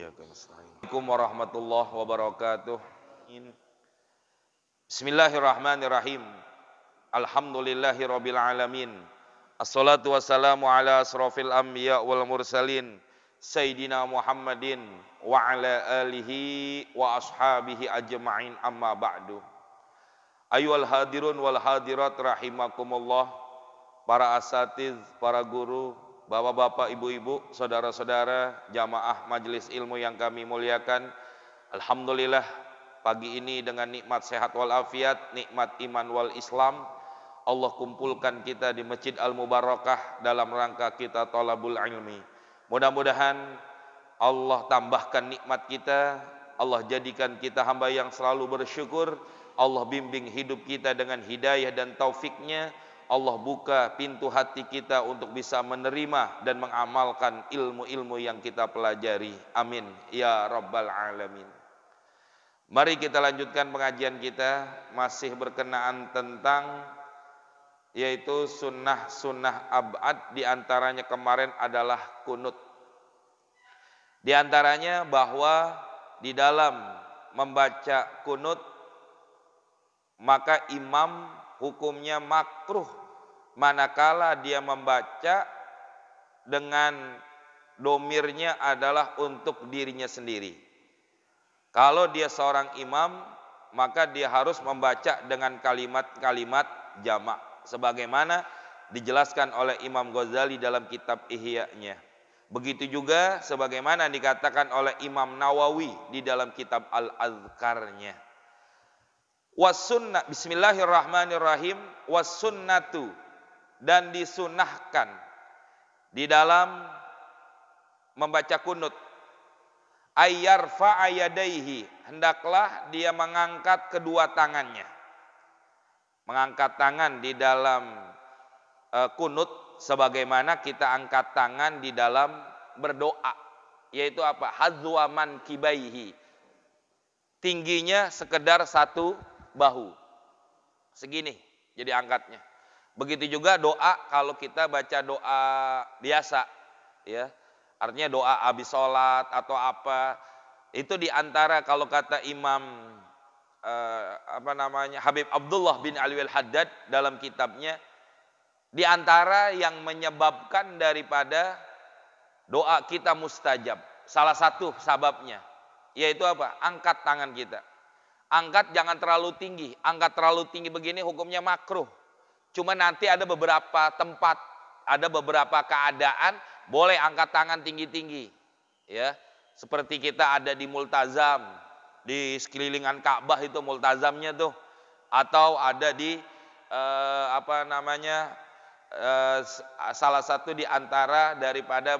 iyyaka nasta'in. Assalamualaikum warahmatullahi wabarakatuh. Bismillahirrahmanirrahim. Alhamdulillahirabbil alamin. Assalatu wassalamu ala asrofil anbiya wal mursalin Sayyidina Muhammadin wa ala alihi wa ashabihi ajma'in, amma ba'du. Ayyuhal hadirun wal hadirat rahimakumullah. Para asatiz, para guru, bapak-bapak, ibu-ibu, saudara-saudara, jamaah majelis ilmu yang kami muliakan. Alhamdulillah, pagi ini dengan nikmat sehat walafiat, nikmat iman wal Islam, Allah kumpulkan kita di Masjid Al-Mubarakah dalam rangka kita thalabul ilmi. Mudah-mudahan Allah tambahkan nikmat kita, Allah jadikan kita hamba yang selalu bersyukur, Allah bimbing hidup kita dengan hidayah dan taufiknya, Allah buka pintu hati kita untuk bisa menerima dan mengamalkan ilmu-ilmu yang kita pelajari. Amin ya rabbal alamin. Mari kita lanjutkan pengajian kita, masih berkenaan tentang yaitu sunnah-sunnah ab'ad. Di antaranya kemarin adalah kunut. Di antaranya bahwa di dalam membaca kunut maka imam hukumnya makruh manakala dia membaca dengan domirnya adalah untuk dirinya sendiri. Kalau dia seorang imam maka dia harus membaca dengan kalimat-kalimat jamak sebagaimana dijelaskan oleh Imam Ghazali dalam kitab Ihya-nya. Begitu juga sebagaimana dikatakan oleh Imam Nawawi di dalam kitab Al-Azkarnya. Was-sunnah, bismillahirrahmanirrahim, was-sunnatu, dan disunnahkan di dalam membaca kunut, ayyarfa'a yadaihi, hendaklah dia mengangkat kedua tangannya. Mengangkat tangan di dalam kunut sebagaimana kita angkat tangan di dalam berdoa, yaitu apa? Hazwa mankibaihi, tingginya sekedar satu bahu, segini jadi angkatnya. Begitu juga doa, kalau kita baca doa biasa ya, artinya doa habis sholat atau apa, itu diantara kalau kata Imam Habib Abdullah bin Alwi al-Haddad dalam kitabnya, di antara yang menyebabkan daripada doa kita mustajab, salah satu sebabnya yaitu apa? Angkat tangan kita. Angkat jangan terlalu tinggi. Angkat terlalu tinggi begini hukumnya makruh. Cuma nanti ada beberapa tempat, ada beberapa keadaan boleh angkat tangan tinggi-tinggi. Ya, seperti kita ada di multazam, di sekelilingan Ka'bah itu multazamnya tuh, atau ada di salah satu di antara daripada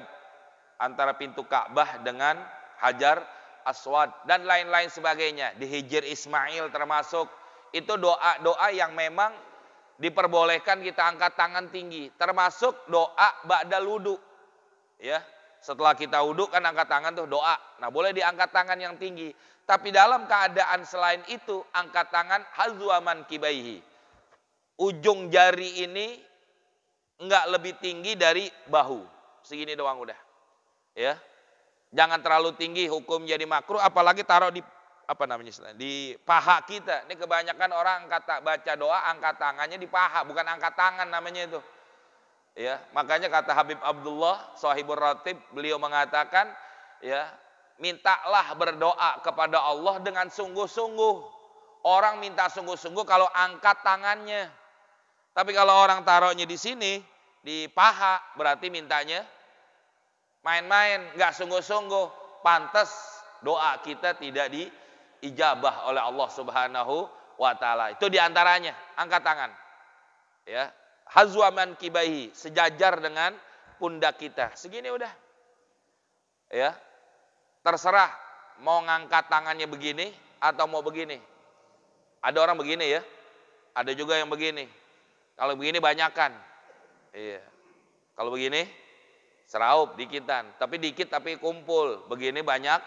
antara pintu Ka'bah dengan Hajar Aswad dan lain-lain sebagainya, di Hijr Ismail termasuk. Itu doa-doa yang memang diperbolehkan kita angkat tangan tinggi, termasuk doa ba'dal wudu. Ya, setelah kita wudu kan angkat tangan tuh doa. Nah, boleh diangkat tangan yang tinggi. Tapi dalam keadaan selain itu, angkat tangan hazwa mankibaihi. Ujung jari ini enggak lebih tinggi dari bahu. Segini doang udah. Ya. Jangan terlalu tinggi, hukum jadi makruh, apalagi taruh di di paha kita. Ini kebanyakan orang baca doa angkat tangannya di paha, bukan angkat tangan namanya itu. Ya, makanya kata Habib Abdullah Shahibur Ratib, beliau mengatakan, ya, mintalah berdoa kepada Allah dengan sungguh-sungguh. Orang minta sungguh-sungguh kalau angkat tangannya. Tapi kalau orang taruhnya di sini, di paha, berarti mintanya main-main, nggak sungguh-sungguh. Pantas doa kita tidak diijabah oleh Allah Subhanahu wa taala. Itu diantaranya angkat tangan. Ya, hazwa mankibaihi, sejajar dengan pundak kita. Segini udah. Ya. Terserah mau ngangkat tangannya begini atau mau begini. Ada orang begini ya. Ada juga yang begini. Kalau begini banyakan. Iya. Kalau begini seraup dikitan, tapi dikit tapi kumpul. Begini banyak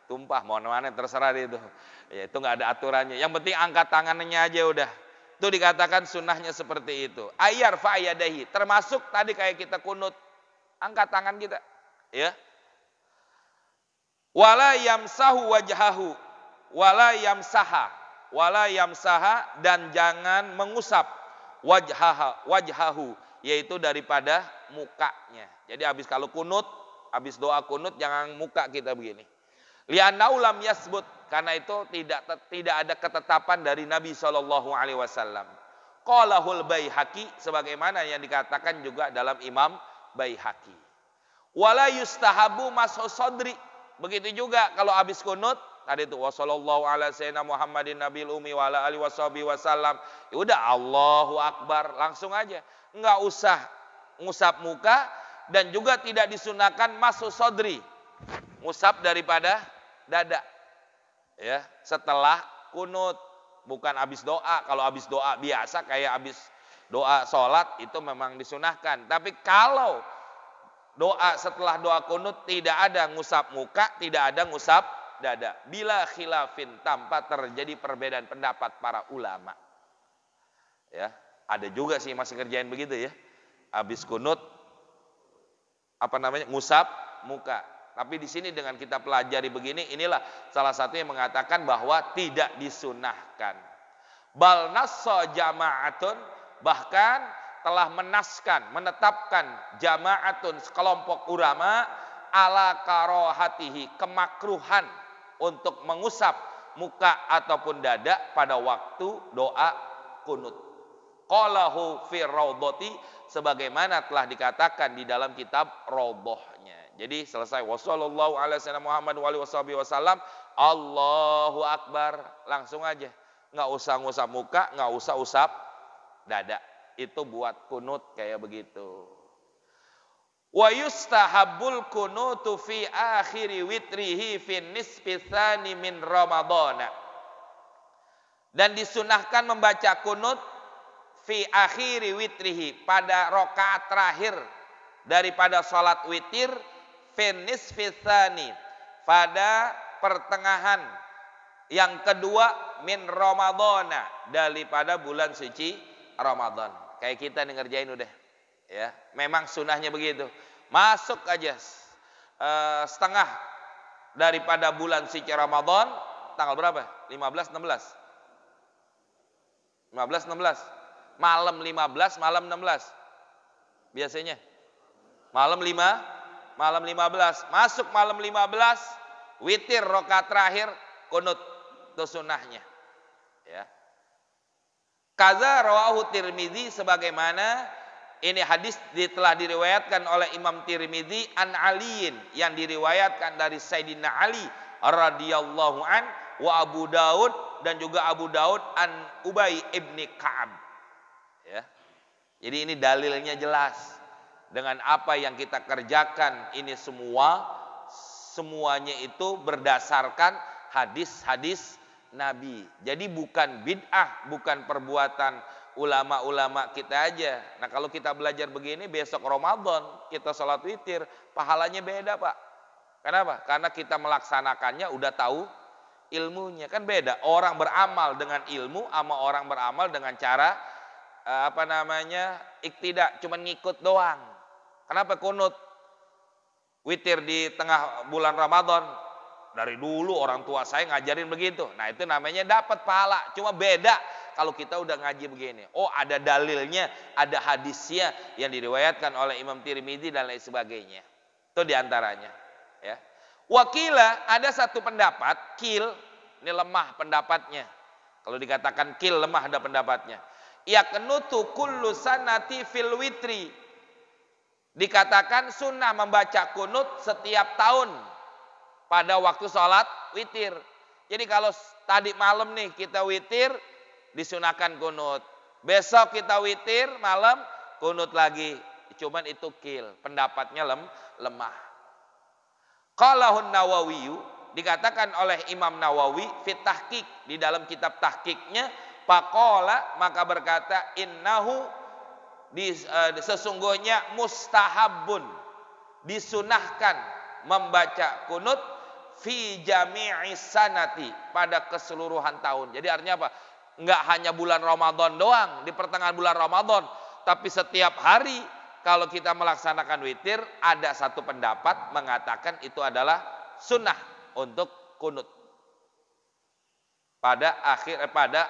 tumpah, mohon mana terserah itu. Ya, itu nggak ada aturannya. Yang penting angkat tangannya aja udah. Itu dikatakan sunnahnya seperti itu. Ayyar fa'yadahi, termasuk tadi kayak kita kunut, angkat tangan kita, ya. Wala yamsahu wajhahu, wala yamsaha dan jangan mengusap wajhahu, yaitu daripada mukanya. Jadi kalau kunut, habis doa kunut jangan muka kita begini. Li'annahu lam yasbut, karena itu tidak ada ketetapan dari Nabi sallallahu alaihi wasallam. Qalahul Baihaqi, sebagaimana yang dikatakan juga dalam Imam Baihaqi. Wala yustahabu mashu sadri, begitu juga kalau habis kunut tadi itu wasallallahu ala sayyidina Muhammadin nabiyil ummi wa ala alihi washabihi wasallam. Ya udah Allahu akbar, langsung aja. Enggak usah ngusap muka dan juga tidak disunahkan mashu sadri, ngusap daripada dada. Ya, setelah kunut, bukan habis doa. Kalau habis doa biasa kayak habis doa salat itu memang disunahkan. Tapi kalau doa setelah doa kunut tidak ada ngusap muka, tidak ada ngusap dada. Bila khilafin, tanpa terjadi perbedaan pendapat para ulama. Ya, ada juga sih masih kerjain begitu ya. Habis kunut ngusap muka. Tapi di sini dengan kita pelajari begini, inilah salah satu yang mengatakan bahwa tidak disunahkan. Bal nassa jama'atun, bahkan telah menetapkan jama'atun sekelompok ulama ala karohatihi, kemakruhan untuk mengusap muka ataupun dada pada waktu doa kunut. Qalahu fi raudhati, sebagaimana telah dikatakan di dalam kitab Raudhahnya. Jadi selesai wasallallahu ala sayyidina Muhammad wa alihi wasallam, Allahu akbar, langsung aja. Enggak usah ngusap muka, enggak usah usap dada. Itu buat kunut kayak begitu. Wa yustahabbul kunutu fi akhiri witrihi fi nisfi tsani min Ramadhan. Dan disunahkan membaca kunut fi akhiri witrihi, pada rakaat terakhir daripada salat witir, fi nisfi tsani, pada pertengahan yang kedua min Ramadhan, daripada bulan suci Ramadan. Kayak kita nih ngerjain udah, ya. Memang sunahnya begitu. Masuk aja setengah daripada bulan suci Ramadan, tanggal berapa? 15, 16. 15, 16. Malam 15, malam 16. Biasanya. Malam 15. Masuk malam 15, witir rakaat terakhir, kunut. Itu sunahnya. Ya. Kaza rawahu Tirmizi, sebagaimana ini hadis telah diriwayatkan oleh Imam Tirmizi an Aliin, yang diriwayatkan dari Sayyidina Ali radhiyallahu an, wa Abu Daud, dan juga Abu Daud an Ubay ibni Ka'ab. Ya. Jadi ini dalilnya jelas. Dengan apa yang kita kerjakan ini semuanya itu berdasarkan hadis-hadis Nabi. Jadi bukan bid'ah, bukan perbuatan ulama-ulama kita aja. Nah kalau kita belajar begini, besok Ramadan kita sholat witir, pahalanya beda Pak. Kenapa? Karena kita melaksanakannya udah tahu ilmunya. Kan beda orang beramal dengan ilmu sama orang beramal dengan cara iktidak, cuma ngikut doang. Kenapa kunut witir di tengah bulan Ramadan? Dari dulu orang tua saya ngajarin begitu. Nah itu namanya dapat pahala. Cuma beda kalau kita udah ngaji begini. Oh ada dalilnya, ada hadisnya yang diriwayatkan oleh Imam Tirmizi dan lain sebagainya. Itu diantaranya. Ya. Wakila, ada satu pendapat, kil, ini lemah pendapatnya. Kalau dikatakan kil, lemah ada pendapatnya. Yaqnutu kullu sanati fil witri. Dikatakan sunnah membaca kunut setiap tahun pada waktu sholat witir. Jadi kalau tadi malam nih kita witir, disunahkan kunut. Besok kita witir malam, kunut lagi. Cuman itu kil, pendapatnya lemah. Qalahun Nawawi, dikatakan oleh Imam Nawawi fit tahqiq, di dalam kitab tahqiqnya, faqala, maka berkata, innahu, sesungguhnya mustahabun, disunahkan membaca kunut fi jami'i sanati, pada keseluruhan tahun. Jadi artinya apa? Enggak hanya bulan Ramadan doang, di pertengahan bulan Ramadan, tapi setiap hari kalau kita melaksanakan witir, ada satu pendapat mengatakan itu adalah sunnah untuk kunut pada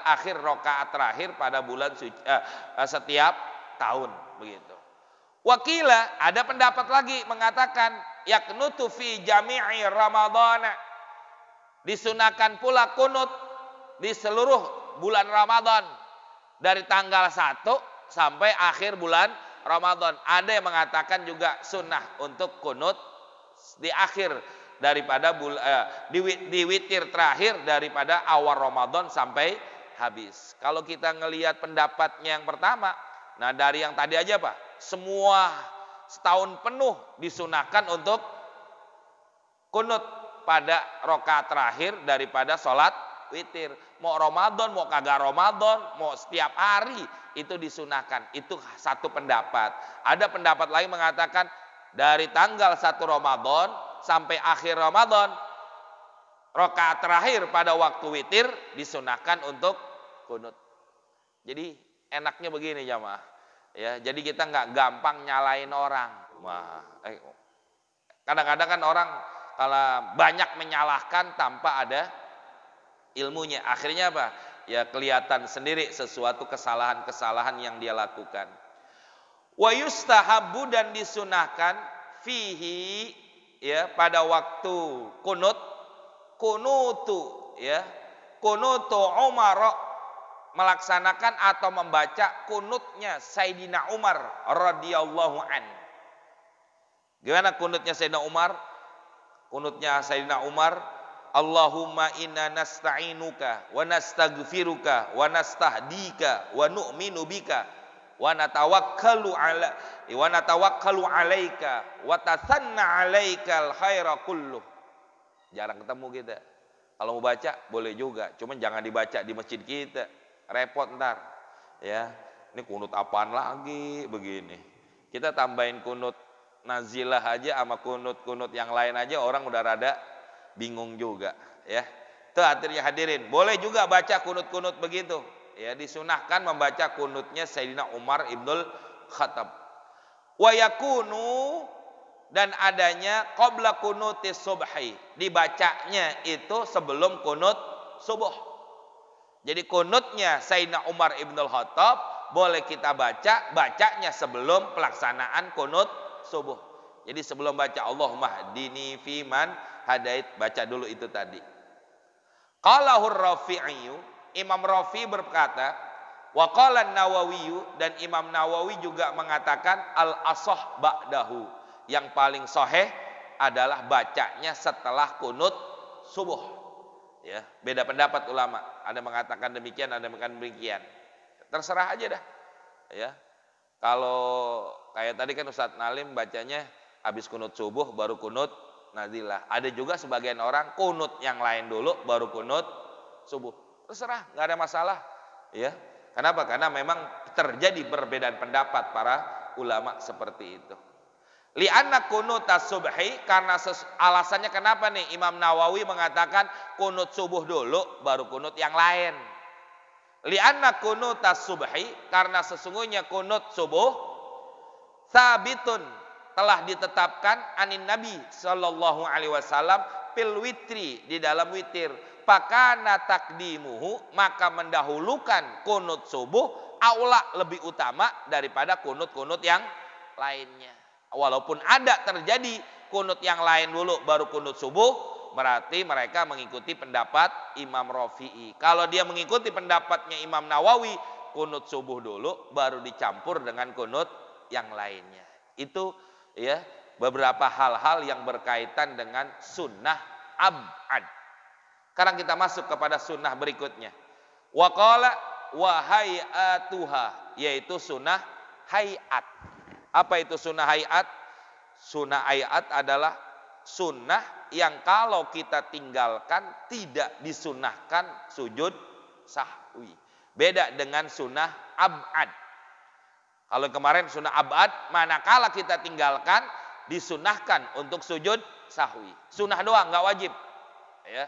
akhir rakaat terakhir pada bulan suci, setiap tahun begitu. Wakila, ada pendapat lagi mengatakan yaknutu fi jami'i ramadhana, disunahkan pula kunut di seluruh bulan Ramadan dari tanggal 1 sampai akhir bulan Ramadan. Ada yang mengatakan juga sunnah untuk kunut di akhir daripada di witir terakhir daripada awal Ramadan sampai habis. Kalau kita ngelihat pendapatnya yang pertama, nah dari yang tadi aja Pak, semua setahun penuh disunahkan untuk kunut pada rakaat terakhir daripada sholat witir. Mau Ramadan, mau kagak Ramadan, mau setiap hari itu disunahkan. Itu satu pendapat. Ada pendapat lain mengatakan dari tanggal 1 Ramadan sampai akhir Ramadan, rakaat terakhir pada waktu witir disunahkan untuk kunut. Jadi enaknya begini jamaah. Ya, jadi kita nggak gampang nyalain orang. Kadang-kadang kan orang kalau banyak menyalahkan tanpa ada ilmunya, akhirnya apa? Ya kelihatan sendiri sesuatu kesalahan-kesalahan yang dia lakukan. Wa yustahabbu, dan disunahkan fihi, ya pada waktu kunutu ya kunutu Umar, melaksanakan atau membaca kunutnya Sayyidina Umar radhiyallahu an. Gimana kunutnya Sayyidina Umar? Kunutnya Sayyidina Umar, Allahumma inna nasta'inuka wa nastaghfiruka wa nastahdika wa nu'minu bika wa natawakkalu alaika wa tathanna alaikal khaira kulluh. Jarang ketemu kita. Kalau mau baca boleh juga, cuman jangan dibaca di masjid kita. Repot ntar. Ya, ini kunut apaan lagi begini. Kita tambahin kunut nazilah aja sama kunut-kunut yang lain aja orang udah rada bingung juga, ya. Itu artinya hadirin, boleh juga baca kunut-kunut begitu. Ya, disunahkan membaca kunutnya Sayyidina Umar Ibnul Khattab. Wa yakunu, dan adanya qabla kunutis subhi, dibacanya itu sebelum kunut subuh. Jadi kunutnya Sayyidina Umar Ibnul Khattab boleh kita bacanya sebelum pelaksanaan kunut subuh. Jadi sebelum baca Allahumma hdini fiman hadait, baca dulu itu tadi. Qalahur Rafi'i, Imam Rafi berkata, wa qala Nawawi, dan Imam Nawawi juga mengatakan al-ashah ba'dahu, yang paling sahih adalah bacanya setelah kunut subuh. Ya, beda pendapat ulama. Ada mengatakan demikian, ada mengatakan demikian. Terserah aja dah. Ya. Kalau kayak tadi kan Ustadz Nalim bacanya habis kunut subuh baru kunut nazilah. Ada juga sebagian orang kunut yang lain dulu baru kunut subuh. Terserah, nggak ada masalah. Ya. Kenapa? Karena memang terjadi perbedaan pendapat para ulama seperti itu. Li'anna kunutas subhi, karena alasannya kenapa nih Imam Nawawi mengatakan kunut subuh dulu baru kunut yang lain. Li'anna kunutas subhi, karena sesungguhnya kunut subuh sabitun, telah ditetapkan anin Nabi sallallahu alaihi wasallam fil witri, di dalam witir. Pakana takdimuhu, maka mendahulukan kunut subuh aula, lebih utama daripada kunut-kunut yang lainnya. Walaupun ada terjadi kunut yang lain dulu baru kunut subuh, berarti mereka mengikuti pendapat Imam Rafi'i. Kalau dia mengikuti pendapatnya Imam Nawawi, kunut subuh dulu baru dicampur dengan kunut yang lainnya. Itu ya beberapa hal-hal yang berkaitan dengan sunnah ab'ad. Sekarang kita masuk kepada sunnah berikutnya. Wa qala wa hay'atuha, yaitu sunnah hay'at. Apa itu sunnah hay'at? Sunnah hay'at adalah sunnah yang kalau kita tinggalkan tidak disunnahkan sujud sahwi. Beda dengan sunnah ab'ad. Kalau kemarin sunnah ab'ad, manakala kita tinggalkan disunnahkan untuk sujud sahwi. Sunnah doang, nggak wajib. Ya.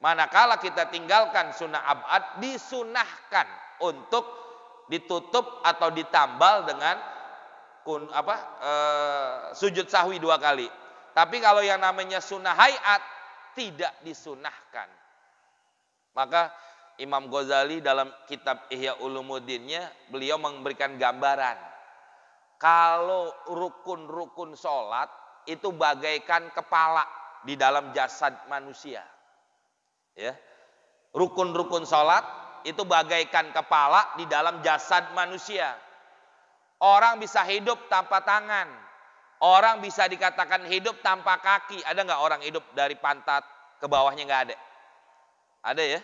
Manakala kita tinggalkan sunnah ab'ad, disunnahkan untuk ditutup atau ditambal dengan sujud sahwi 2 kali. Tapi kalau yang namanya sunnah hayat, tidak disunahkan. Maka Imam Ghazali dalam kitab Ihya Ulumuddinnya beliau memberikan gambaran. Kalau rukun-rukun sholat itu bagaikan kepala di dalam jasad manusia. Ya. Rukun-rukun sholat itu bagaikan kepala di dalam jasad manusia. Orang bisa hidup tanpa tangan. Orang bisa dikatakan hidup tanpa kaki. Ada nggak orang hidup dari pantat ke bawahnya? Nggak ada. Ada ya?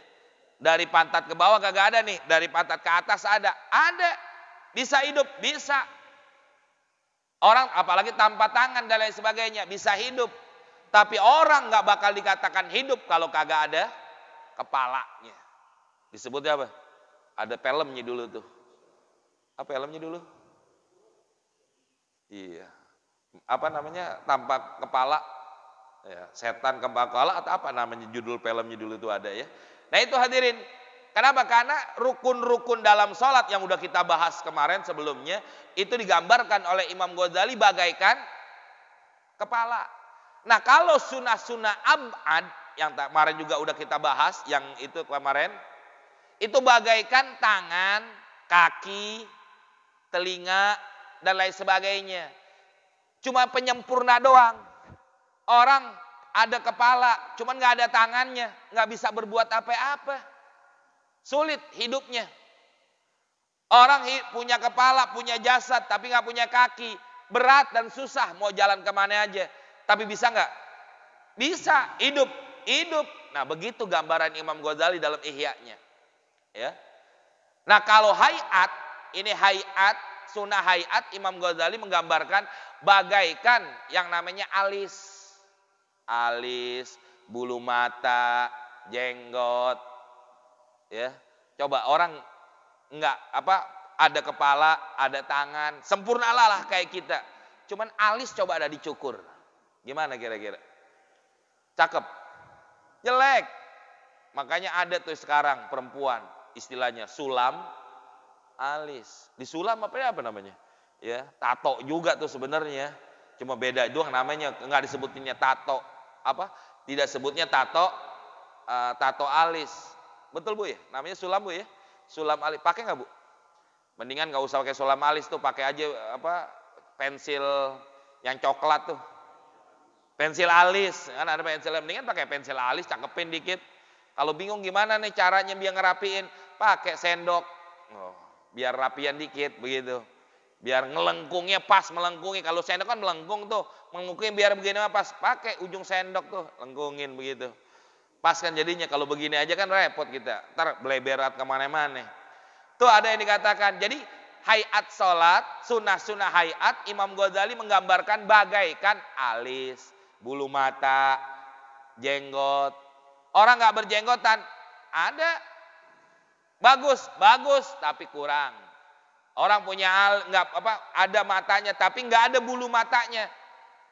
Dari pantat ke bawah kagak ada nih. Dari pantat ke atas ada. Ada. Bisa hidup, bisa. Orang apalagi tanpa tangan dan lain sebagainya bisa hidup. Tapi orang nggak bakal dikatakan hidup kalau kagak ada kepalanya. Disebutnya apa? Ada filmnya dulu tuh. Apa filmnya dulu? Iya. Apa namanya? Tanpa kepala. Ya, setan tanpa kepala atau apa namanya judul filmnya dulu tuh ada ya. Nah itu hadirin. Kenapa? Karena rukun-rukun dalam sholat yang udah kita bahas kemarin sebelumnya itu digambarkan oleh Imam Ghazali bagaikan kepala. Nah kalau sunnah-sunnah ab'ad yang kemarin juga udah kita bahas, yang itu kemarin itu bagaikan tangan, kaki, telinga dan lain sebagainya. Cuma penyempurna doang. Orang ada kepala, cuman nggak ada tangannya, nggak bisa berbuat apa-apa. Sulit hidupnya. Orang punya kepala, punya jasad, tapi nggak punya kaki. Berat dan susah mau jalan kemana aja. Tapi bisa nggak? Bisa, hidup. Nah begitu gambaran Imam Ghazali dalam Ihya-nya. Ya. Nah kalau hayat, ini hayat, sunnah hayat, Imam Ghazali menggambarkan bagaikan yang namanya alis. Alis, bulu mata, jenggot. Ya, coba orang enggak ada kepala, ada tangan, sempurnalah lah kayak kita. Cuman alis coba ada dicukur. Gimana kira-kira? Cakep? Jelek. Makanya ada tuh sekarang perempuan istilahnya sulam alis. Disulam apa namanya? Ya, tato juga tuh sebenarnya. Cuma beda doang namanya, enggak disebutinnya tato. Tidak sebutnya tato alis. Betul Bu ya? Namanya sulam Bu ya? Sulam alis. Pakai nggak Bu? Mendingan nggak usah pakai sulam alis tuh, pakai aja pensil yang coklat tuh. Pensil alis, kan ada pensil, mendingan pakai pensil alis, cakepin dikit. Kalau bingung gimana nih caranya biar ngerapiin, pakai sendok. Biar rapian dikit begitu. Biar ngelengkungnya pas, melengkungi. Kalau sendok kan melengkung tuh, melengkungnya biar begini pas, pakai ujung sendok tuh, lengkungin begitu. Pas kan jadinya, kalau begini aja kan repot kita. Ntar beleberat kemana-mana. Tuh ada yang dikatakan. Jadi hayat sholat, sunnah-sunnah hayat, Imam Ghazali menggambarkan bagaikan alis, bulu mata, jenggot. Orang gak berjenggotan, ada. Bagus, tapi kurang. Orang punya ada matanya, tapi gak ada bulu matanya.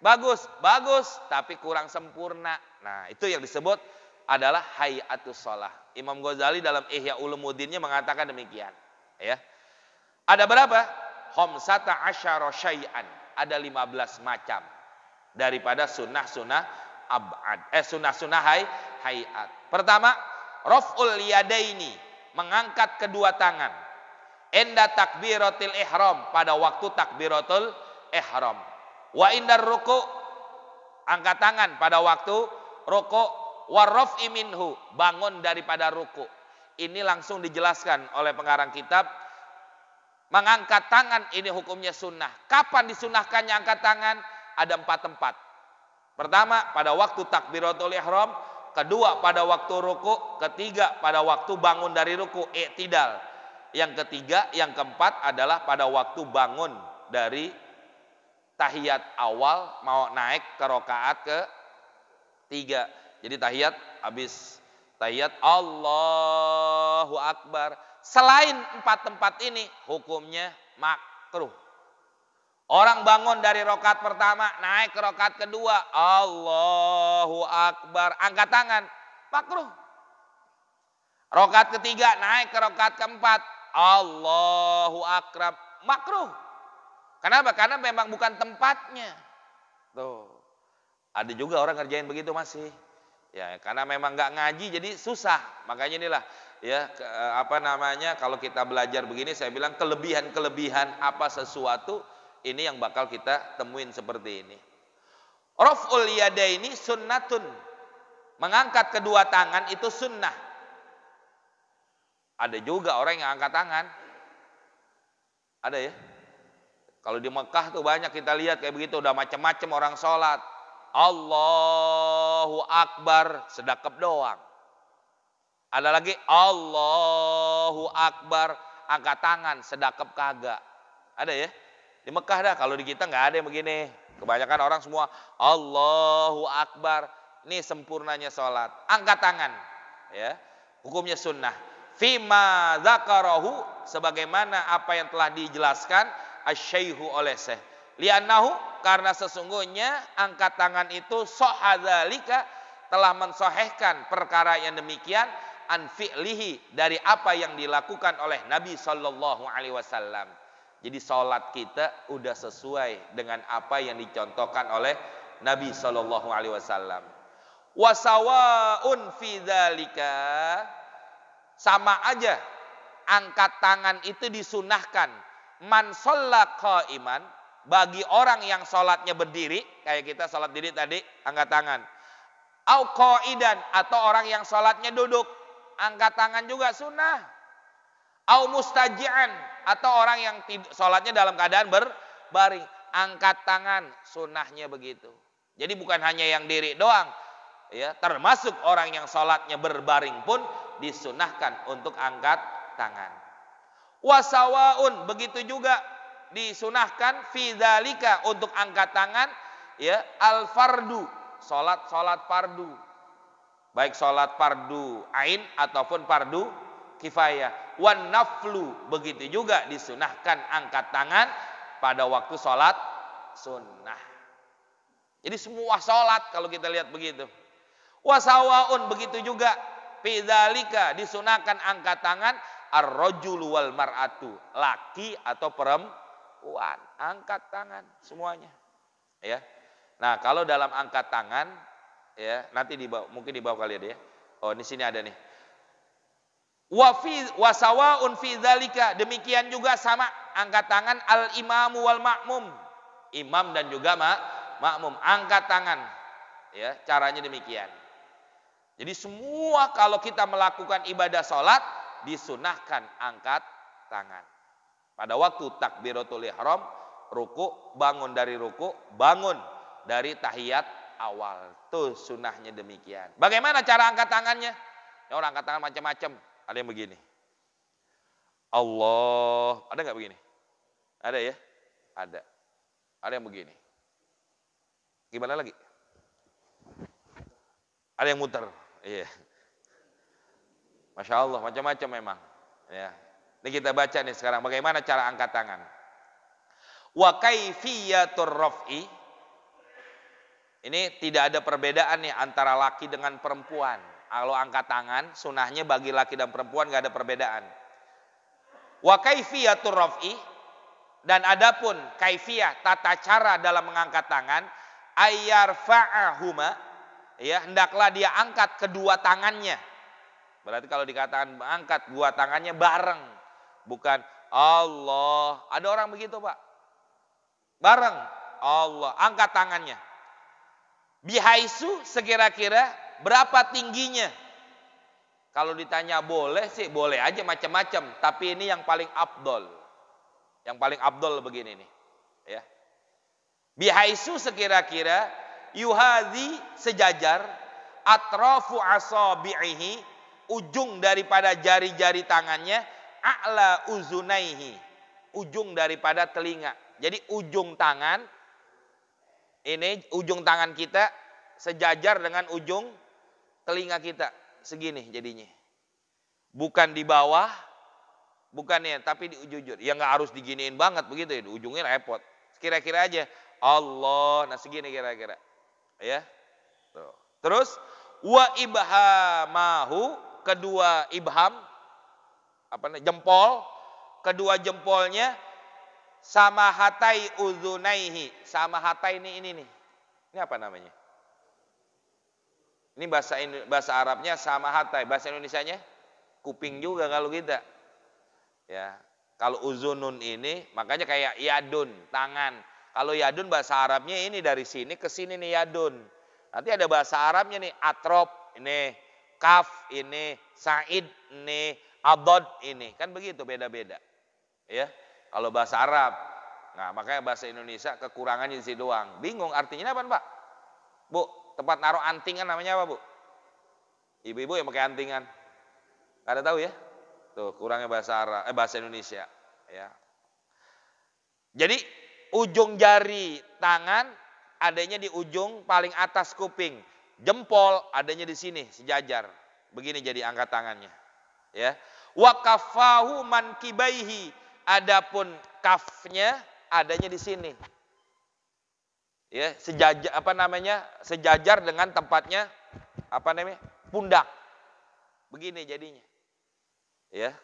Bagus, tapi kurang sempurna. Nah itu yang disebut adalah hayatus sholah. Imam Ghazali dalam Ihya Ulumuddinnya mengatakan demikian. Ya. Ada berapa? Khamsata asyara syai'an. Ada 15 macam daripada sunnah-sunnah ab'ad. Sunnah-sunnah hayat. Pertama, raf'ul yadaini, mengangkat kedua tangan. Inda takbiratul ihram, pada waktu takbiratul ihram. Wa indar ruku', angkat tangan pada waktu ruku'. Warraf'i minhu, bangun daripada ruku. Ini langsung dijelaskan oleh pengarang kitab. Mengangkat tangan ini hukumnya sunnah. Kapan disunahkannya angkat tangan? Ada 4 tempat. Pertama pada waktu takbiratul ihram, kedua pada waktu ruku, ketiga pada waktu bangun dari ruku, i'tidal. Yang ketiga, yang keempat adalah pada waktu bangun dari tahiyat awal mau naik ke rakaat ke-3. Jadi tahiyat, habis tahiyat Allahu Akbar. Selain 4 tempat ini hukumnya makruh. Orang bangun dari rakaat pertama naik ke rakaat kedua, Allahu Akbar, angkat tangan, makruh. Rakaat ketiga naik ke rakaat keempat, Allahu Akbar, makruh. Kenapa? Karena memang bukan tempatnya. Tuh. Ada juga orang ngerjain begitu masih. Ya, karena memang nggak ngaji jadi susah. Makanya inilah ya apa namanya, kalau kita belajar begini saya bilang kelebihan-kelebihan apa sesuatu ini yang bakal kita temuin seperti ini. Raf'ul yadaini sunnatun. Mengangkat kedua tangan itu sunnah. Ada juga orang yang angkat tangan. Ada ya? Kalau di Mekah tuh banyak kita lihat kayak begitu, udah macam-macam orang sholat. Allahu Akbar, sedekap doang. Ada lagi Allahu Akbar, angkat tangan, sedekap kagak. Ada ya? Di Mekah dah, kalau di kita nggak ada yang begini. Kebanyakan orang semua Allahu Akbar. Ini sempurnanya sholat. Angkat tangan, ya. Hukumnya sunnah. Fima dzakarahu, sebagaimana apa yang telah dijelaskan asy-syaikhu oleh Syekh. Li'annahu, karena sesungguhnya angkat tangan itu sahadzalika, telah mensahihkan perkara yang demikian an fi'lihi, dari apa yang dilakukan oleh Nabi sallallahu alaihi wasallam. Jadi salat kita udah sesuai dengan apa yang dicontohkan oleh Nabi sallallahu alaihi wasallam. Wa sawaun fi dzalika, sama aja angkat tangan itu disunahkan man shalla qaiman, bagi orang yang sholatnya berdiri, kayak kita sholat diri tadi, angkat tangan. Au qaidan, atau orang yang sholatnya duduk, angkat tangan juga sunnah. Au mustaji'an, atau orang yang sholatnya dalam keadaan berbaring, angkat tangan, sunnahnya begitu. Jadi bukan hanya yang diri doang, ya, termasuk orang yang sholatnya berbaring pun disunahkan untuk angkat tangan. Wasawaun, begitu juga disunahkan fi dzalika, untuk angkat tangan, ya, al fardu, salat fardu, baik salat fardu ain ataupun fardu kifayah. Wan naflu, begitu juga disunahkan angkat tangan pada waktu salat sunnah. Jadi semua salat kalau kita lihat begitu. Wasawaun, begitu juga fi dzalika, disunahkan angkat tangan ar-rajulu wal mar'atu, laki atau perempuan, angkat tangan semuanya, ya. Nah, kalau dalam angkat tangan, ya, nanti mungkin di bawah kalian ya. Oh, di sini ada nih. Wa sawaun fi dzalika, demikian juga sama angkat tangan al imamu wal ma'mum, imam dan juga makmum angkat tangan, ya, caranya demikian. Jadi semua kalau kita melakukan ibadah sholat disunahkan angkat tangan. Pada waktu takbiratul ihram, ruku, bangun dari ruku, bangun dari tahiyat awal. Tuh sunnahnya demikian. Bagaimana cara angkat tangannya? Ya, orang angkat tangan macam-macam. Ada yang begini. Allah, ada nggak begini? Ada ya? Ada. Ada yang begini. Gimana lagi? Ada yang muter. Iya. Masya Allah, macam-macam memang. Ya. Ini kita baca nih sekarang bagaimana cara angkat tangan. Wa kaifiyatur raf'i. Ini tidak ada perbedaan nih antara laki dengan perempuan. Kalau angkat tangan, sunahnya bagi laki dan perempuan nggak ada perbedaan. Wa kaifiyatur raf'i, dan adapun kaifiyah, tata cara dalam mengangkat tangan, ayyarfa'ahuma, ya, hendaklah dia angkat kedua tangannya. Berarti kalau dikatakan angkat dua tangannya bareng, bukan Allah. Ada orang begitu, Pak. Bareng Allah, angkat tangannya. Bihaisu, sekira-kira berapa tingginya? Kalau ditanya boleh sih, boleh aja macam-macam, tapi ini yang paling afdol. Yang paling afdol begini nih, ya. Bihaisu, sekira-kira yuhadzi, sejajar, atrafu asabi'ihi, ujung daripada jari-jari tangannya, a'la uzunaihi, ujung daripada telinga. Jadi ujung tangan ini, ujung tangan kita sejajar dengan ujung telinga kita, segini jadinya. Bukan di bawah, bukannya, tapi di ujung. Ya nggak harus diginiin banget begitu ya, ujungnya repot. Kira-kira aja Allah, nah segini kira-kira. Ya. Tuh. Terus wa ibhamahu, kedua ibham, apa namanya, jempol, kedua jempolnya sama hatai uzunaihi, sama hatai ini nih. Ini apa namanya? Ini bahasa Arabnya sama hatai, bahasa Indonesianya kuping juga kalau kita. Ya. Kalau uzunun ini makanya kayak yadun, tangan. Kalau yadun bahasa Arabnya ini dari sini ke sini nih yadun. Nanti ada bahasa Arabnya nih atrop ini, kaf ini, said ini, adod ini. Kan begitu beda-beda. Ya. Kalau bahasa Arab. Nah, makanya bahasa Indonesia kekurangannya di sini doang. Bingung artinya apa, Pak? Bu, tempat naruh antingan namanya apa, Bu? Ibu-ibu yang pakai antingan. Ada tahu ya? Tuh, kurangnya bahasa Arab, bahasa Indonesia, ya. Jadi ujung jari tangan adanya di ujung paling atas kuping. Jempol adanya di sini, sejajar. Begini jadi angkat tangannya, ya. Wa kafahu mankibaihi. Adapun kafnya adanya di sini. Ya, sejajar sejajar dengan tempatnya pundak. Begini jadinya. Ya.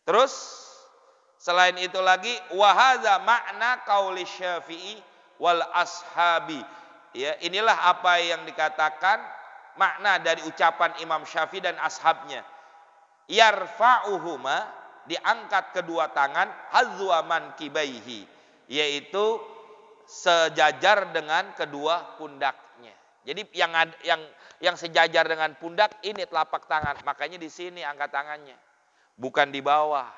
Terus selain itu lagi wahadza makna qauli Syafi'i wal ashabi. Ya, inilah apa yang dikatakan makna dari ucapan Imam Syafi'i dan ashabnya. Yarfa'uhuma, diangkat kedua tangan hazwa mankibaihi, yaitu sejajar dengan kedua pundaknya. Jadi yang sejajar dengan pundak ini telapak tangan, makanya di sini angkat tangannya. Bukan di bawah.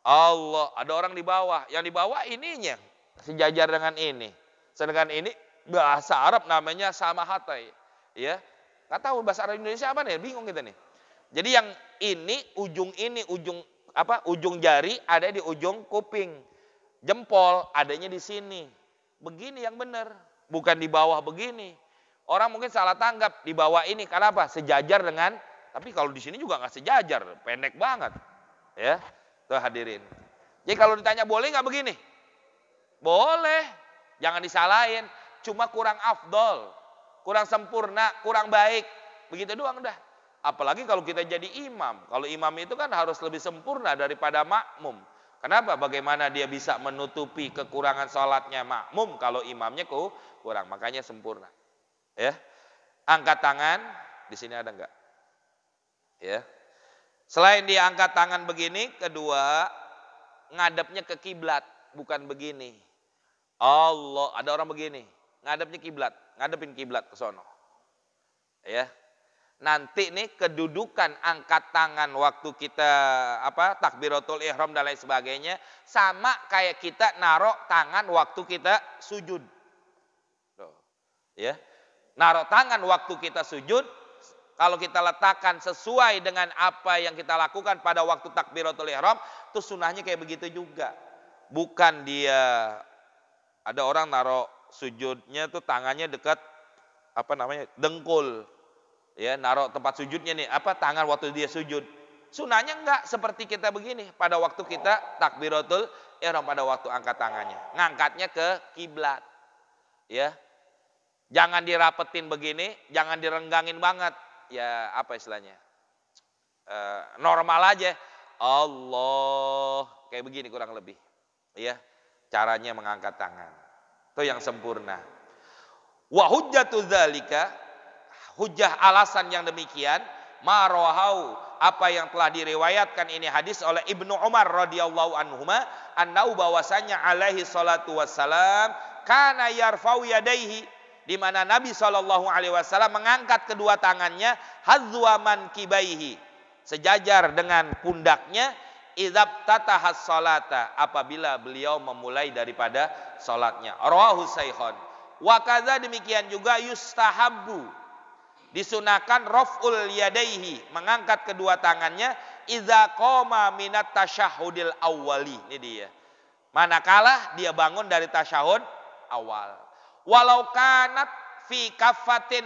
Allah, ada orang di bawah. Yang di bawah ininya sejajar dengan ini. Sedangkan ini bahasa Arab namanya sama hatai. Ya. Enggak tahu bahasa Arab Indonesia apa nih? Bingung kita nih. Jadi yang ini ujung jari ada di ujung kuping. Jempol adanya di sini. Begini yang benar, bukan di bawah begini. Orang mungkin salah tanggap di bawah ini karena apa? Sejajar dengan. Tapi kalau di sini juga nggak sejajar, pendek banget, ya. Tuh hadirin. Jadi kalau ditanya boleh nggak begini? Boleh, jangan disalahin. Cuma kurang afdol, kurang sempurna, kurang baik. Begitu doang udah. Apalagi kalau kita jadi imam. Kalau imam itu kan harus lebih sempurna daripada makmum. Kenapa? Bagaimana dia bisa menutupi kekurangan sholatnya makmum kalau imamnya kurang? Makanya sempurna. Ya, angkat tangan. Di sini ada enggak? Ya. Selain dia angkat tangan begini, kedua ngadepnya ke kiblat, bukan begini. Allah, ada orang begini, ngadepnya kiblat, ngadepin kiblat ke sono. Ya. Nanti nih kedudukan angkat tangan waktu kita takbiratul ihram dan lain sebagainya sama kayak kita naruh tangan waktu kita sujud. Tuh. Ya. Naruh tangan waktu kita sujud, kalau kita letakkan sesuai dengan apa yang kita lakukan pada waktu takbiratul ihram, itu sunnahnya kayak begitu juga. Bukan dia, ada orang naruh sujudnya tuh tangannya dekat dengkul. Ya, naruh tempat sujudnya nih, tangan waktu dia sujud. Sunnahnya enggak seperti kita begini pada waktu kita takbiratul ihram, pada waktu angkat tangannya. Ngangkatnya ke kiblat. Ya. Jangan dirapetin begini, jangan direnggangin banget. Ya, istilahnya? Normal aja. Allah, kayak begini kurang lebih. Ya, caranya mengangkat tangan. Itu yang sempurna. Wa hujjatu dzalika, hujjah alasan yang demikian, ma rawahau, apa yang telah diriwayatkan ini hadis oleh Ibnu Umar radhiyallahu anhuma, annau bahwasanya alaihi salatu wassalam kana yarfa'u yadaihi, di mana Nabi SAW mengangkat kedua tangannya hazwa mankibaihi, sejajar dengan pundaknya, idzab tatahas salata, apabila beliau memulai daripada salatnya. Rawahu Saikhon. Wa kadza, demikian juga yustahabbu, disunahkan raf'ul yadaihi, mengangkat kedua tangannya, idza qama minat tasyahhudil awwali. Ini dia. Manakala dia bangun dari tasyahud awal. Walau kanat fi kafati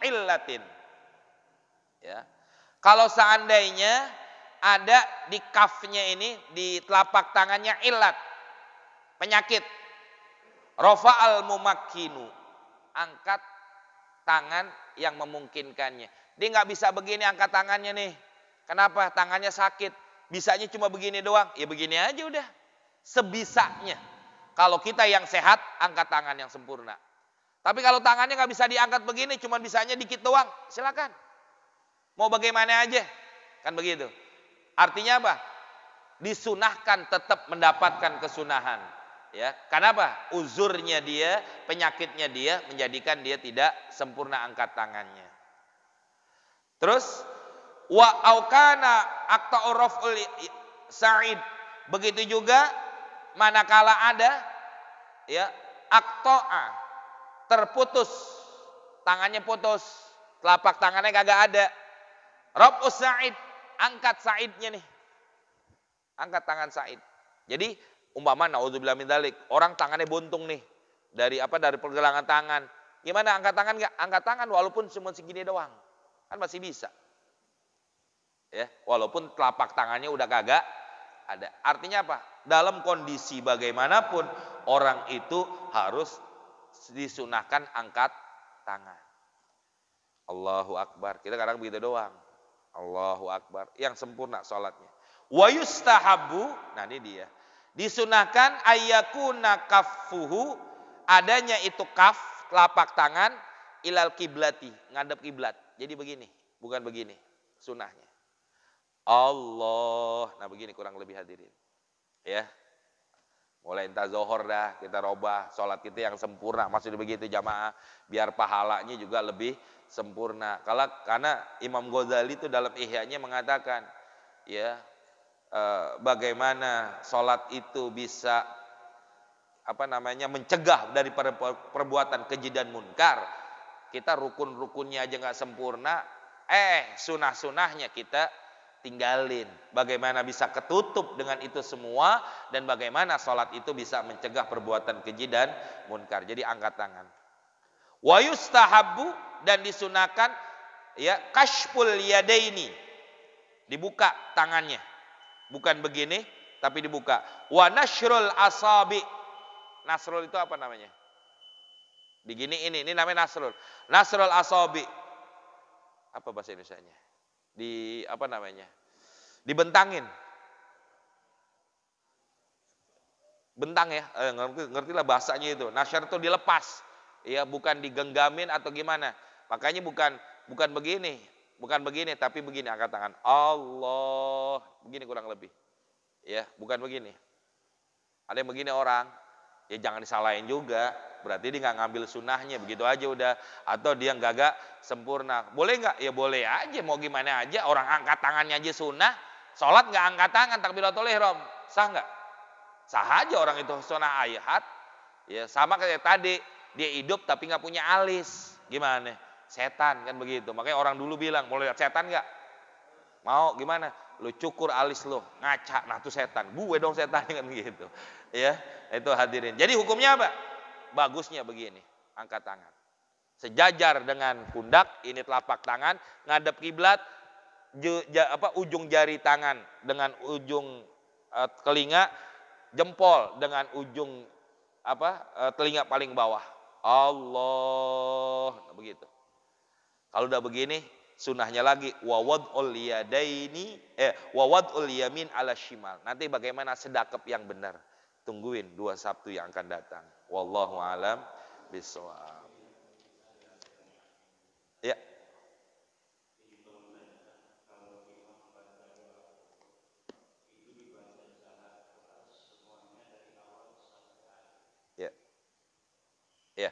illatin. Ya. Kalau seandainya ada di kafnya ini, di telapak tangannya illat, penyakit. Rafa'al mumakkinu, angkat tangan yang memungkinkannya. Dia nggak bisa begini angkat tangannya nih. Kenapa? Tangannya sakit. Bisanya cuma begini doang. Ya begini aja udah. Sebisanya. Kalau kita yang sehat, angkat tangan yang sempurna. Tapi kalau tangannya nggak bisa diangkat begini, cuma bisanya dikit doang, silakan. Mau bagaimana aja, kan begitu. Artinya apa? Disunahkan tetap mendapatkan kesunahan. Ya, kenapa? Uzurnya dia, penyakitnya dia menjadikan dia tidak sempurna angkat tangannya. Terus wa aukana aqta'u raf'ul sa'id. Begitu juga manakala ada ya aqta'a, terputus, tangannya putus, telapak tangannya kagak ada. Raf'us sa'id, angkat sa'idnya nih. Angkat tangan sa'id. Jadi umpama naudzubillah min dzalik, orang tangannya buntung nih. Dari pergelangan tangan. Gimana angkat tangan enggak? Angkat tangan walaupun cuma segini doang. Kan masih bisa. Ya, walaupun telapak tangannya udah kagak ada. Artinya apa? Dalam kondisi bagaimanapun orang itu harus disunahkan angkat tangan. Allahu Akbar. Kita kadang begitu doang. Allahu Akbar. Yang sempurna sholatnya. Wa yustahabbu, nah ini dia. Disunahkan ayyakuna kaffuhu, adanya itu kaf, telapak tangan, ilal kiblati, ngadep kiblat. Jadi begini, bukan begini, sunahnya. Allah, nah begini kurang lebih hadirin. Ya, mulai entah zohor dah, kita robah sholat kita yang sempurna, maksudnya begitu jamaah, biar pahalanya juga lebih sempurna. Karena Imam Ghazali itu dalam Ihya-nya mengatakan, ya, bagaimana sholat itu bisa mencegah dari perbuatan keji dan munkar. Kita rukun-rukunnya aja nggak sempurna, sunah-sunahnya kita tinggalin. Bagaimana bisa ketutup dengan itu semua, dan bagaimana sholat itu bisa mencegah perbuatan keji dan munkar. Jadi angkat tangan. Wa yustahabbu, dan disunahkan ya kashful yadaini, dibuka tangannya. Bukan begini, tapi dibuka. Wa nashrul asabi. Nasrul itu apa namanya? Begini ini namanya nasrul. Nasrul asabi. Apa bahasa Indonesianya? Dibentangin. Bentang ya, ngerti lah bahasanya itu. Nashr itu dilepas. Ya, bukan digenggamin atau gimana. Makanya bukan begini. Bukan begini, tapi begini angkat tangan. Allah, begini kurang lebih. Ya, bukan begini. Ada yang begini orang, ya jangan disalahin juga. Berarti dia nggak ngambil sunnahnya, begitu aja udah. Atau dia nggak sempurna. Boleh nggak? Ya boleh aja, mau gimana aja. Orang angkat tangannya aja sunnah. Sholat nggak angkat tangan, takbiratul ihram. Sah nggak? Sah aja orang itu sunnah ayat. Ya sama kayak tadi, dia hidup tapi nggak punya alis. Gimana? Setan kan begitu. Makanya orang dulu bilang, mau lihat setan nggak? Mau gimana? Lu cukur alis lu, ngaca, nah itu setan. Gue dong setan kan begitu. Ya, itu hadirin. Jadi hukumnya apa? Bagusnya begini, angkat tangan. Sejajar dengan pundak, ini telapak tangan, ngadep kiblat, ujung jari tangan dengan ujung telinga, jempol dengan ujung telinga paling bawah. Allah, nah, begitu. Kalau udah begini, sunahnya lagi wawadul yamin ala shimal. Nanti bagaimana sedekap yang benar? Tungguin 2 Sabtu yang akan datang. Wallahu alam bishawab. Ya. Ya. Ya.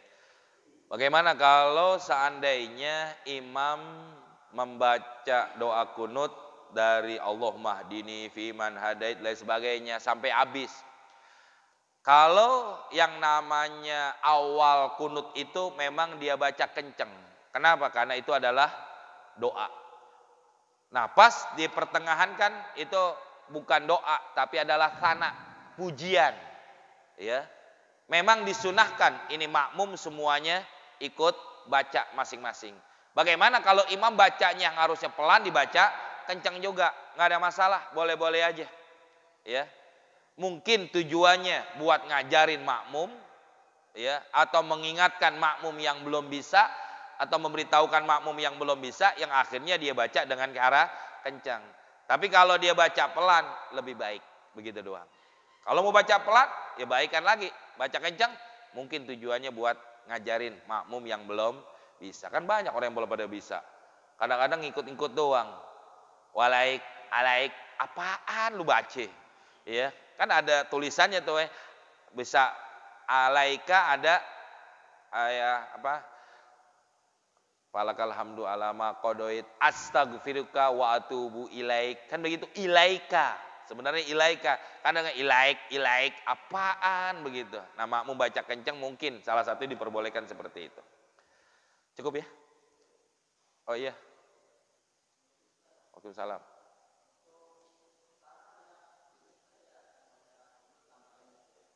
Bagaimana kalau seandainya imam membaca doa kunut dari Allahumma hdini fiman hadait lain sebagainya sampai habis. Kalau yang namanya awal kunut itu memang dia baca kenceng. Kenapa? Karena itu adalah doa. Nah, pas di pertengahan kan itu bukan doa tapi adalah sana, pujian. Ya. Memang disunahkan ini makmum semuanya ikut baca masing-masing. Bagaimana kalau imam bacanya yang harusnya pelan dibaca kencang juga, nggak ada masalah, boleh-boleh aja. Ya, mungkin tujuannya buat ngajarin makmum, ya, atau mengingatkan makmum yang belum bisa, atau memberitahukan makmum yang belum bisa, yang akhirnya dia baca dengan cara kencang. Tapi kalau dia baca pelan lebih baik, begitu doang. Kalau mau baca pelan, ya baikkan lagi, baca kencang, mungkin tujuannya buat ngajarin makmum yang belum bisa. Kan banyak orang yang belum pada bisa. Kadang-kadang ngikut-ngikut doang. Walaik, alaik, apaan lu baca? Ya, kan ada tulisannya tuh bisa alaika ada apa? Falakal hamdu alama qadoit astaghfiruka wa atubu ilaik. Kan begitu ilaika. Sebenarnya ilaika. Kadang ilaik apaan begitu. Nah, makmum baca kencang mungkin salah satu diperbolehkan seperti itu. Cukup ya? Oh iya. Waalaikumsalam.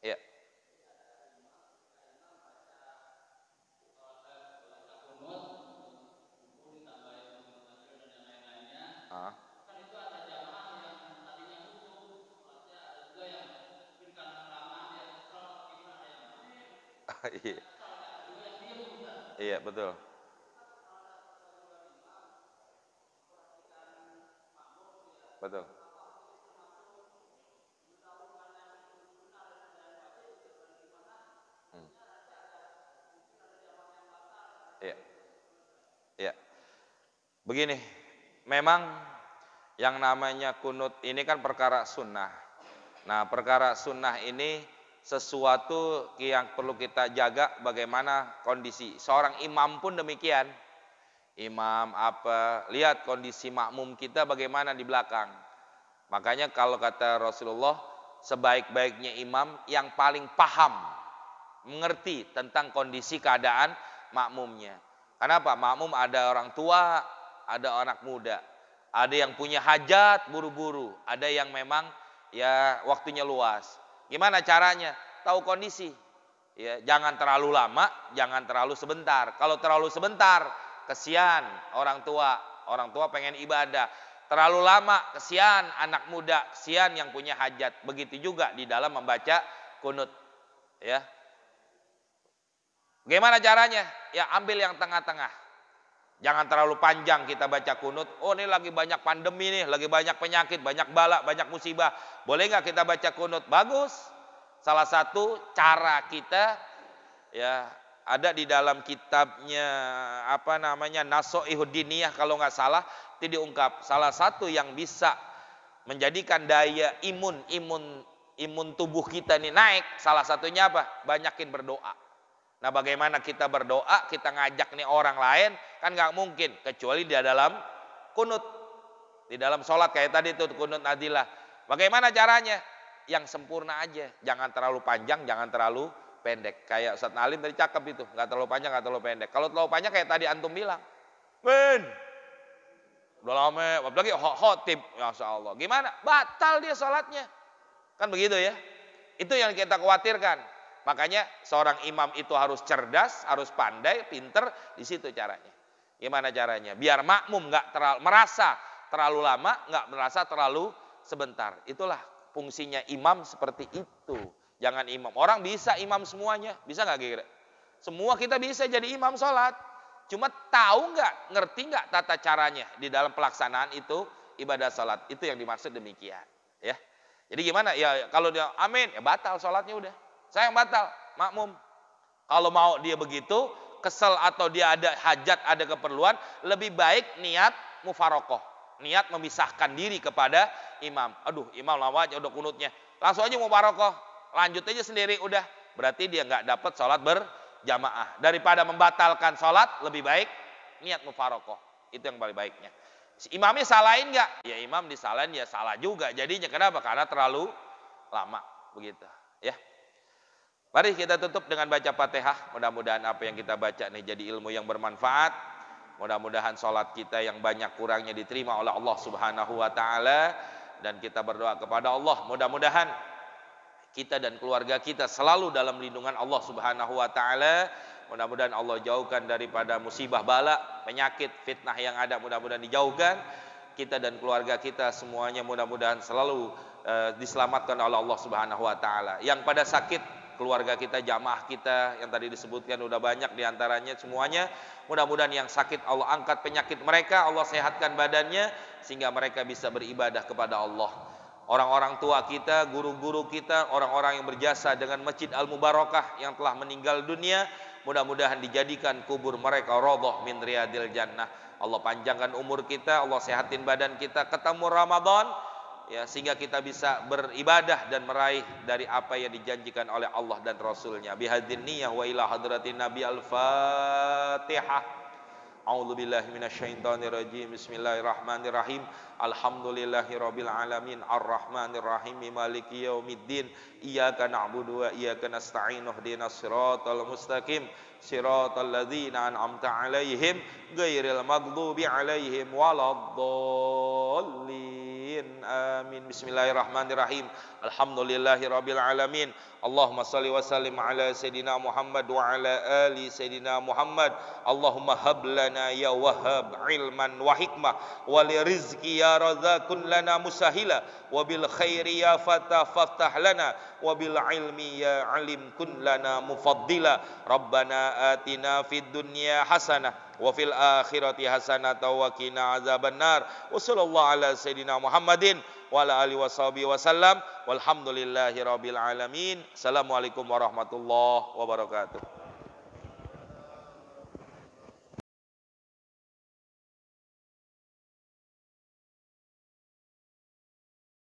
Iya. Ah. Iya. Iya, betul. Betul. Hmm. Iya. Iya. Begini, memang yang namanya kunut ini kan perkara sunnah. Nah, perkara sunnah ini sesuatu yang perlu kita jaga bagaimana kondisi. Seorang imam pun demikian. Imam lihat kondisi makmum kita bagaimana di belakang. Makanya kalau kata Rasulullah, sebaik-baiknya imam yang paling paham, mengerti tentang kondisi keadaan makmumnya. Kenapa? Makmum ada orang tua, ada anak muda. Ada yang punya hajat buru-buru, ada yang memang ya waktunya luas. Gimana caranya? Tahu kondisi. Ya, jangan terlalu lama, jangan terlalu sebentar. Kalau terlalu sebentar, kesian orang tua. Orang tua pengen ibadah. Terlalu lama, kesian anak muda, kesian yang punya hajat. Begitu juga di dalam membaca kunut. Ya. Bagaimana caranya? Ya ambil yang tengah-tengah. Jangan terlalu panjang kita baca kunut. Oh, ini lagi banyak pandemi nih, lagi banyak penyakit, banyak bala, banyak musibah. Boleh nggak kita baca kunut? Bagus. Salah satu cara kita ya ada di dalam kitabnya Nasoihud Diniyah kalau nggak salah, itu diungkap salah satu yang bisa menjadikan daya imun tubuh kita ini naik. Salah satunya apa? Banyakin berdoa. Nah, bagaimana kita berdoa, kita ngajak nih orang lain, kan nggak mungkin kecuali di dalam kunut, di dalam sholat kayak tadi tuh kunut nadilah. Bagaimana caranya? Yang sempurna aja, jangan terlalu panjang, jangan terlalu pendek. Kayak Ustaz Nalim tadi cakep itu, nggak terlalu panjang, nggak terlalu pendek. Kalau terlalu panjang kayak tadi antum bilang, udah lama, apalagi khotib, masya Allah. Gimana? Batal dia sholatnya, kan begitu ya? Itu yang kita khawatirkan. Makanya seorang imam itu harus cerdas, harus pandai, pinter. Di situ caranya. Gimana caranya? Biar makmum nggak merasa terlalu lama, nggak merasa terlalu sebentar. Itulah fungsinya imam seperti itu. Jangan imam. Orang bisa imam semuanya, bisa nggak kira? Semua kita bisa jadi imam sholat. Cuma tahu nggak, ngerti nggak tata caranya di dalam pelaksanaan itu ibadah sholat. Itu yang dimaksud demikian. Ya. Jadi gimana? Ya kalau dia amin, ya batal sholatnya udah. Saya yang batal, makmum. Kalau mau dia begitu, kesel atau dia ada hajat, ada keperluan, lebih baik niat mufarokoh. Niat memisahkan diri kepada imam. Aduh, imam lama aja udah kunutnya. Langsung aja mufarokoh. Lanjut aja sendiri, udah. Berarti dia nggak dapat sholat berjamaah. Daripada membatalkan sholat, lebih baik niat mufarokoh. Itu yang paling baiknya. Si imamnya salahin nggak? Ya imam disalahin, ya salah juga. Jadinya kenapa? Karena terlalu lama. Begitu. Ya. Mari kita tutup dengan baca Fatihah. Mudah-mudahan apa yang kita baca nih jadi ilmu yang bermanfaat. Mudah-mudahan sholat kita yang banyak kurangnya diterima oleh Allah Subhanahu wa taala, dan kita berdoa kepada Allah mudah-mudahan kita dan keluarga kita selalu dalam lindungan Allah Subhanahu wa taala. Mudah-mudahan Allah jauhkan daripada musibah bala, penyakit, fitnah yang ada, mudah-mudahan dijauhkan. Kita dan keluarga kita semuanya mudah-mudahan selalu diselamatkan oleh Allah Subhanahu wa taala. Yang pada sakit, keluarga kita, jamaah kita yang tadi disebutkan udah banyak diantaranya semuanya. Mudah-mudahan yang sakit Allah angkat penyakit mereka, Allah sehatkan badannya sehingga mereka bisa beribadah kepada Allah. orang-orang tua kita, guru-guru kita, orang-orang yang berjasa dengan Masjid Al-Mubarakah yang telah meninggal dunia, mudah-mudahan dijadikan kubur mereka radhah min riyadil jannah. Allah panjangkan umur kita, Allah sehatin badan kita, ketemu Ramadan ya, sehingga kita bisa beribadah dan meraih dari apa yang dijanjikan oleh Allah dan Rasulnya. Bihadzin niyah wa ila hadratin Nabi. Al-Fatihah. A'udzubillahi minasyaitonirrajim. Bismillahirrahmanirrahim. Alhamdulillahirabbil alamin arrahmanir rahim maliki yaumiddin. Iyyaka na'budu wa iyyaka nasta'in. Ihdinas siratal mustaqim. Siratal ladzina an'amta 'alaihim ghairil maghdubi 'alaihim waladdallin. Amin. Bismillahirrahmanirrahim. Alhamdulillahirabbil alamin. Allahumma shalli wa sallim ala sayidina Muhammad wa ala ali sayidina Muhammad. Allahumma hab lana ya wahhab ilman wa hikmah wa li rizqi ya razaqun lana musahila wa bil khairi ya fatah faftah lana wa bil ilmi ya alim kun lana mufaddila. Rabbana atina fid dunya hasanah wa fil akhirati hasanah wa qina azabannar. Wa sallallahu ala sayidina Muhammadin wa ala alihi washabihi wasallam walhamdulillahi rabbil alamin. Assalamualaikum warahmatullahi wabarakatuh.